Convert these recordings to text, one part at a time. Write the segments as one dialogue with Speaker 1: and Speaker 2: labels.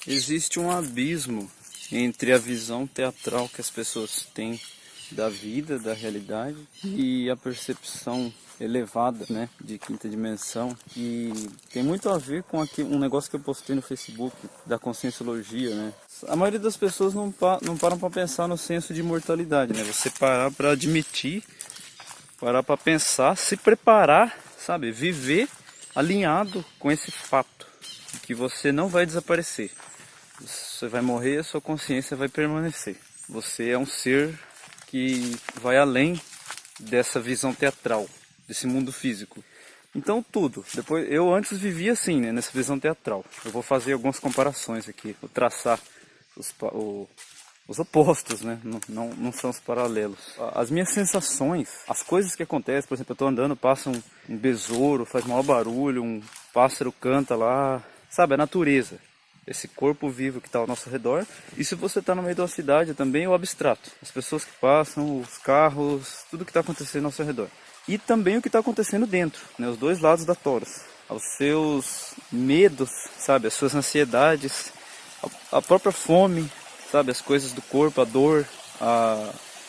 Speaker 1: Existe um abismo entre a visão teatral que as pessoas têm da vida, da realidade, e a percepção elevada, né, de quinta dimensão, que tem muito a ver com um negócio que eu postei no Facebook, da conscienciologia, né. A maioria das pessoas não param para pensar no senso de imortalidade, né, você parar para admitir, parar para pensar, se preparar, sabe, viver alinhado com esse fato, de que você não vai desaparecer. Você vai morrer, a sua consciência vai permanecer. Você é um ser que vai além dessa visão teatral, desse mundo físico. Então tudo. Depois, eu antes vivia assim, né, nessa visão teatral. Eu vou fazer algumas comparações aqui, vou traçar os opostos, né? Não são os paralelos. As minhas sensações, as coisas que acontecem, por exemplo, eu estou andando, passa um besouro, faz maior barulho, um pássaro canta lá, sabe, a natureza. Esse corpo vivo que está ao nosso redor. E se você está no meio da cidade também, o abstrato. As pessoas que passam, os carros, tudo que está acontecendo ao seu redor. E também o que está acontecendo dentro, né? Os dois lados da Torus. Os seus medos, sabe? As suas ansiedades, a própria fome, sabe? As coisas do corpo, a dor,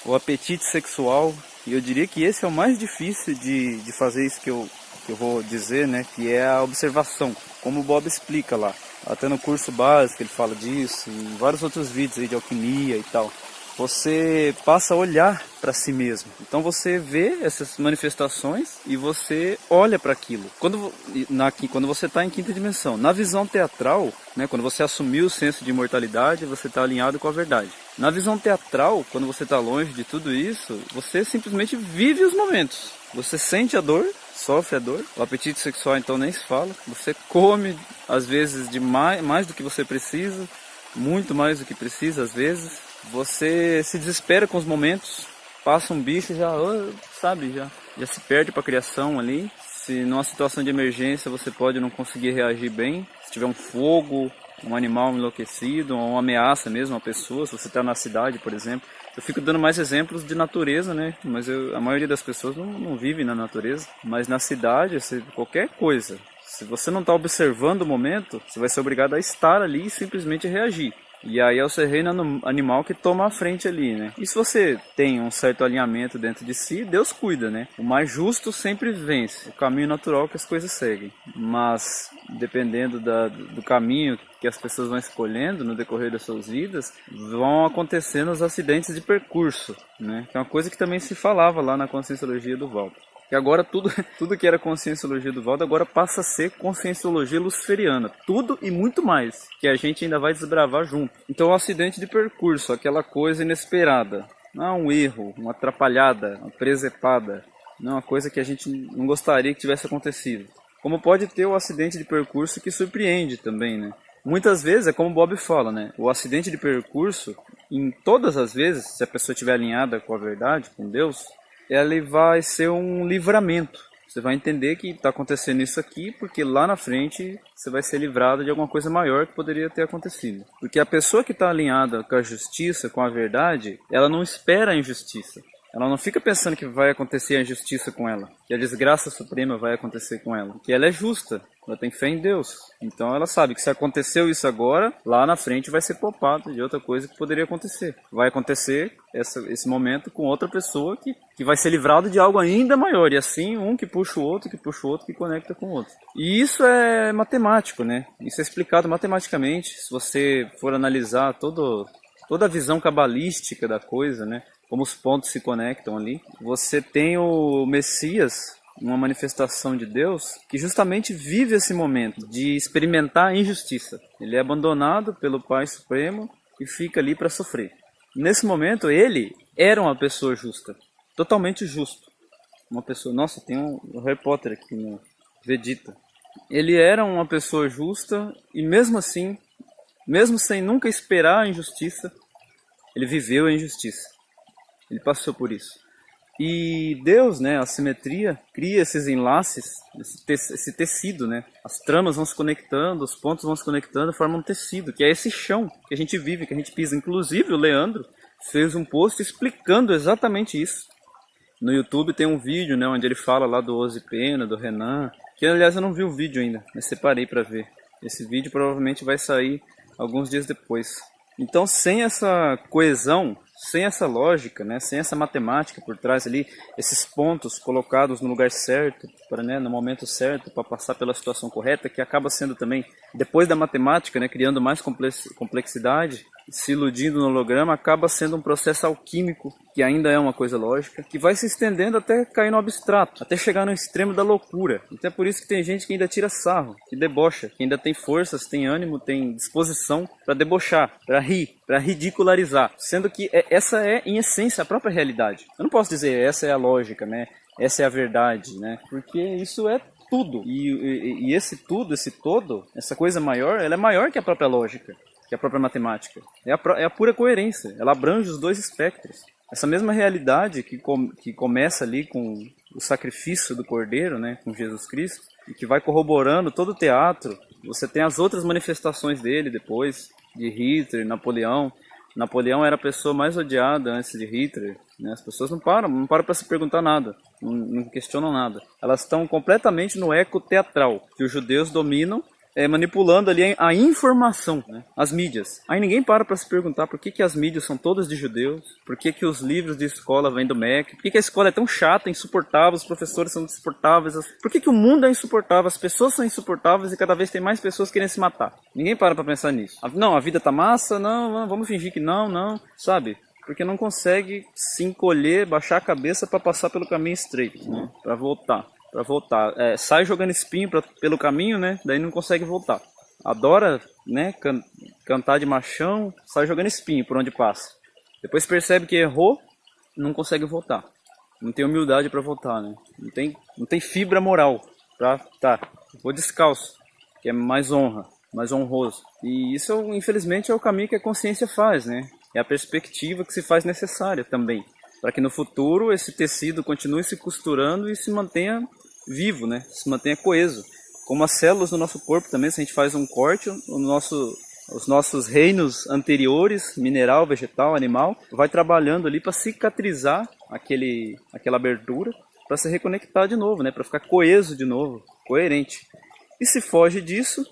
Speaker 1: o apetite sexual. E eu diria que esse é o mais difícil de fazer isso que eu vou dizer, né? Que é a observação, como o Bob explica lá. Até no curso básico ele fala disso, em vários outros vídeos aí de alquimia e tal. Você passa a olhar para si mesmo. Então você vê essas manifestações e você olha para aquilo. Quando você está em quinta dimensão, na visão teatral, né, quando você assumiu o senso de imortalidade, você está alinhado com a verdade. Na visão teatral, quando você está longe de tudo isso, você simplesmente vive os momentos. Você sente a dor, sofre a dor. O apetite sexual então nem se fala. Você come às vezes mais do que você precisa, muito mais do que precisa às vezes. Você se desespera com os momentos, passa um bicho e já, sabe, já se perde para a criação ali. Se numa situação de emergência você pode não conseguir reagir bem, se tiver um fogo, um animal enlouquecido, ou uma ameaça mesmo, uma pessoa, se você está na cidade, por exemplo. Eu fico dando mais exemplos de natureza, né? Mas a maioria das pessoas não vive na natureza. Mas na cidade, qualquer coisa. Se você não está observando o momento, você vai ser obrigado a estar ali e simplesmente reagir. E aí é o seu reino animal que toma a frente ali, né? E se você tem um certo alinhamento dentro de si, Deus cuida, né? O mais justo sempre vence, o caminho natural que as coisas seguem. Mas, dependendo do caminho que as pessoas vão escolhendo no decorrer das suas vidas, vão acontecendo os acidentes de percurso, né? Que é uma coisa que também se falava lá na Conscienciologia do Walter. E agora tudo que era conscienciologia do Valdo agora passa a ser conscienciologia luciferiana. Tudo e muito mais, que a gente ainda vai desbravar junto. Então o acidente de percurso, aquela coisa inesperada. Não um erro, uma atrapalhada, uma presepada. Não uma coisa que a gente não gostaria que tivesse acontecido. Como pode ter o acidente de percurso que surpreende também, né? Muitas vezes, é como o Bob fala, né? O acidente de percurso, em todas as vezes, se a pessoa estiver alinhada com a verdade, com Deus, ele vai ser um livramento. Você vai entender que está acontecendo isso aqui porque lá na frente você vai ser livrado de alguma coisa maior que poderia ter acontecido. Porque a pessoa que está alinhada com a justiça, com a verdade, ela não espera a injustiça. Ela não fica pensando que vai acontecer a injustiça com ela, que a desgraça suprema vai acontecer com ela, que ela é justa, ela tem fé em Deus. Então ela sabe que se aconteceu isso agora, lá na frente vai ser poupado de outra coisa que poderia acontecer. Vai acontecer esse momento com outra pessoa que vai ser livrado de algo ainda maior. E assim, um que puxa o outro, que conecta com o outro. E isso é matemático, né? Isso é explicado matematicamente. Se você for analisar toda a visão cabalística da coisa, né? Como os pontos se conectam ali. Você tem o Messias, uma manifestação de Deus, que justamente vive esse momento de experimentar a injustiça. Ele é abandonado pelo Pai Supremo e fica ali para sofrer. Nesse momento, ele era uma pessoa justa, totalmente justo. Uma pessoa, nossa, tem um Harry Potter aqui no Vegeta. Ele era uma pessoa justa e mesmo assim, mesmo sem nunca esperar a injustiça, ele viveu a injustiça. Ele passou por isso. E Deus, né, a simetria, cria esses enlaces, esse tecido, né? As tramas vão se conectando, os pontos vão se conectando, formam um tecido, que é esse chão que a gente vive, que a gente pisa. Inclusive, o Leandro fez um post explicando exatamente isso. No YouTube tem um vídeo, né, onde ele fala lá do Ozzy Pena, do Renan, que aliás eu não vi o vídeo ainda, mas separei para ver. Esse vídeo provavelmente vai sair alguns dias depois. Então, sem essa coesão, sem essa lógica, né, sem essa matemática por trás ali, esses pontos colocados no lugar certo, né, no momento certo, para passar pela situação correta, que acaba sendo também, depois da matemática, né, criando mais complexidade, se iludindo no holograma, acaba sendo um processo alquímico, que ainda é uma coisa lógica, que vai se estendendo até cair no abstrato, até chegar no extremo da loucura. Então é por isso que tem gente que ainda tira sarro, que debocha, que ainda tem forças, tem ânimo, tem disposição para debochar, para rir, para ridicularizar, sendo que essa é, em essência, a própria realidade. Eu não posso dizer essa é a lógica, né? Essa é a verdade, né? Porque isso é tudo. E esse tudo, esse todo, essa coisa maior, ela é maior que a própria lógica, que a própria matemática. É a pura coerência. Ela abrange os dois espectros. Essa mesma realidade que começa ali com o sacrifício do Cordeiro, né? Com Jesus Cristo, e que vai corroborando todo o teatro. Você tem as outras manifestações dele depois, de Hitler, Napoleão. Napoleão era a pessoa mais odiada antes de Hitler, né? As pessoas não param para se perguntar nada, não questionam nada. Elas estão completamente no eco teatral, que os judeus dominam, manipulando ali a informação, né? As mídias. Aí ninguém para se perguntar por que as mídias são todas de judeus, por que os livros de escola vêm do MEC, por que a escola é tão chata, insuportável, os professores são insuportáveis, por que o mundo é insuportável, as pessoas são insuportáveis e cada vez tem mais pessoas querendo se matar. Ninguém para pensar nisso. Não, a vida tá massa, não, vamos fingir que não, sabe? Porque não consegue se encolher, baixar a cabeça para passar pelo caminho estreito, né? Para voltar. Sai jogando espinho pelo caminho, né? Daí não consegue voltar. Adora, né, cantar de machão, sai jogando espinho por onde passa. Depois percebe que errou, não consegue voltar. Não tem humildade para voltar, né? Não tem fibra moral para vou descalço, que é mais honra, mais honroso. E isso, infelizmente, é o caminho que a consciência faz, né? É a perspectiva que se faz necessária também, para que no futuro esse tecido continue se costurando e se mantenha vivo, né? Se mantenha coeso. Como as células do nosso corpo também, se a gente faz um corte, os nossos reinos anteriores, mineral, vegetal, animal, vai trabalhando ali para cicatrizar aquela abertura, para se reconectar de novo, né? Para ficar coeso de novo, coerente. E se foge disso,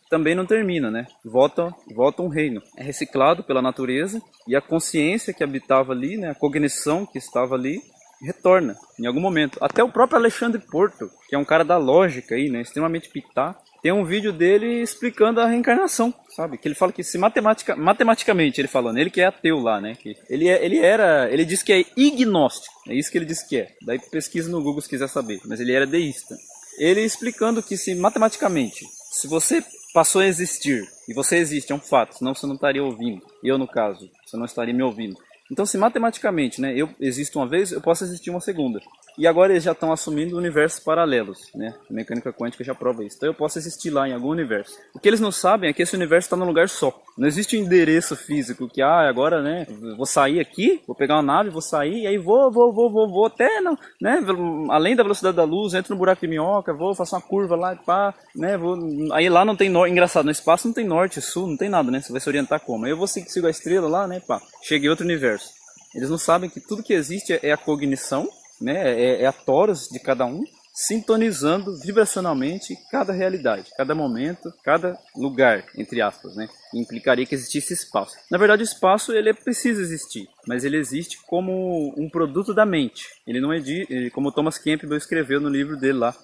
Speaker 1: também não termina, né? Volta um reino. É reciclado pela natureza e a consciência que habitava ali, né? A cognição que estava ali, retorna em algum momento. Até o próprio Alexandre Porto, que é um cara da lógica aí, né? Extremamente pitá, tem um vídeo dele explicando a reencarnação, sabe? Que ele fala que se matematicamente ele falando, ele que é ateu lá, né? Que ele diz que é ignóstico, é isso que ele diz que é. Daí pesquisa no Google se quiser saber, mas ele era deísta. Ele explicando que se matematicamente, se você passou a existir, e você existe, é um fato, senão você não estaria ouvindo. Eu, no caso, você não estaria me ouvindo. Então, se matematicamente, né, eu existo uma vez, eu posso existir uma segunda. E agora eles já estão assumindo universos paralelos, né? A mecânica quântica já prova isso. Então eu posso existir lá em algum universo. O que eles não sabem é que esse universo está num lugar só. Não existe um endereço físico que, agora, né, vou sair aqui, vou pegar uma nave, vou sair, e aí vou até, não, né, além da velocidade da luz, entro no buraco de minhoca, faço uma curva lá, pá, né, aí lá não tem norte, engraçado, no espaço não tem norte, sul, não tem nada, né, você vai se orientar como? Aí eu sigo a estrela lá, né, pá, cheguei a outro universo. Eles não sabem que tudo que existe é a cognição, né, é a torus de cada um, sintonizando vibracionalmente cada realidade, cada momento, cada lugar, entre aspas, né? Implicaria que existisse espaço. Na verdade, o espaço ele precisa existir, mas ele existe como um produto da mente. Ele não é como o Thomas Campbell escreveu no livro dele lá,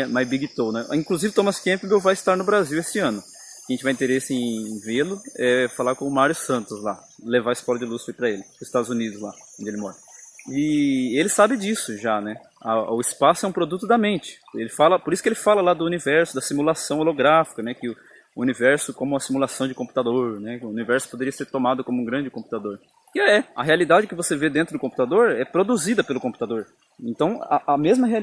Speaker 1: My Big Toe, né? Inclusive, Thomas Campbell vai estar no Brasil esse ano. Quem tiver interesse em vê-lo é falar com o Mário Santos lá, levar a escola de luz para ele, para os Estados Unidos lá, onde ele mora. E ele sabe disso já, né? O espaço é um produto da mente. Por isso que ele fala lá do universo, da simulação holográfica, né? Que o universo como uma simulação de computador, né? O universo poderia ser tomado como um grande computador. E a realidade que você vê dentro do computador é produzida pelo computador. Então,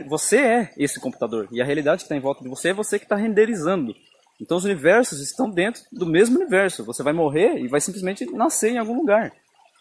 Speaker 1: você é esse computador. E a realidade que está em volta de você é você que está renderizando. Então, os universos estão dentro do mesmo universo. Você vai morrer e vai simplesmente nascer em algum lugar.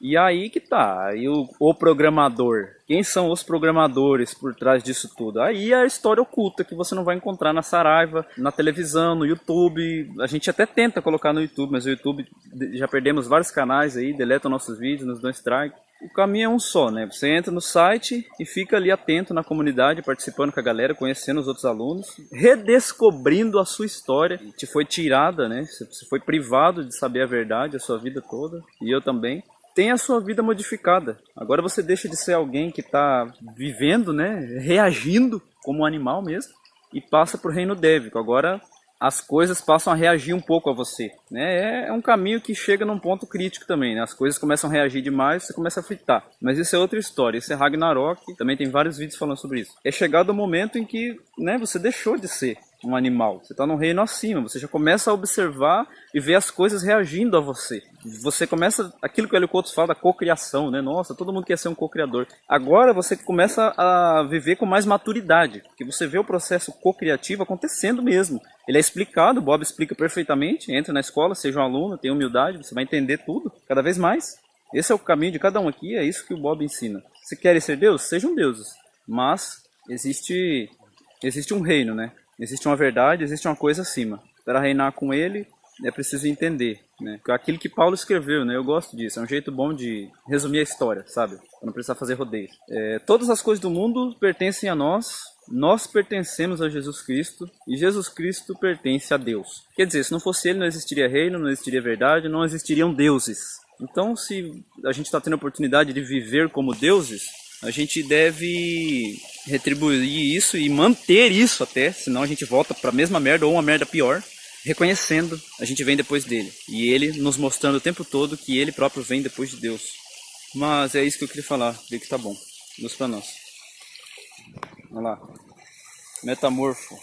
Speaker 1: E aí que tá, aí o programador, quem são os programadores por trás disso tudo? Aí é a história oculta que você não vai encontrar na Saraiva, na televisão, no YouTube. A gente até tenta colocar no YouTube, mas o YouTube, já perdemos vários canais aí, deletam nossos vídeos, nos dão strike. O caminho é um só, né? Você entra no site e fica ali atento na comunidade, participando com a galera, conhecendo os outros alunos, redescobrindo a sua história. Te foi tirada, né? Você foi privado de saber a verdade a sua vida toda, e eu também. Tem a sua vida modificada. Agora você deixa de ser alguém que está vivendo, né? Reagindo como um animal mesmo, e passa para o reino dévico. Agora as coisas passam a reagir um pouco a você, né? É um caminho que chega num ponto crítico também, né? As coisas começam a reagir demais, você começa a fritar. Mas isso é outra história, isso é Ragnarok, também tem vários vídeos falando sobre isso. É chegado o momento em que, né, você deixou de ser um animal, você está num reino acima, você já começa a observar e ver as coisas reagindo a você. Você começa, aquilo que o Hélio Couto fala da cocriação, né? Nossa, todo mundo quer ser um cocriador. Agora você começa a viver com mais maturidade, porque você vê o processo cocriativo acontecendo mesmo. Ele é explicado, o Bob explica perfeitamente, entra na escola, seja um aluno, tenha humildade, você vai entender tudo, cada vez mais. Esse é o caminho de cada um aqui, é isso que o Bob ensina. Se querem ser Deus, sejam deuses, mas existe um reino, né? Existe uma verdade, existe uma coisa acima. Para reinar com ele, é preciso entender, né? Aquilo que Paulo escreveu, né? Eu gosto disso. É um jeito bom de resumir a história, sabe? Para não precisar fazer rodeios. Todas as coisas do mundo pertencem a nós. Nós pertencemos a Jesus Cristo. E Jesus Cristo pertence a Deus. Quer dizer, se não fosse ele, não existiria reino, não existiria verdade, não existiriam deuses. Então, se a gente está tendo a oportunidade de viver como deuses, a gente deve retribuir isso e manter isso até, senão a gente volta para a mesma merda ou uma merda pior, reconhecendo a gente vem depois dele. E ele nos mostrando o tempo todo que ele próprio vem depois de Deus. Mas é isso que eu queria falar, ver que tá bom. Luz para nós. Olha lá. Metamorfo.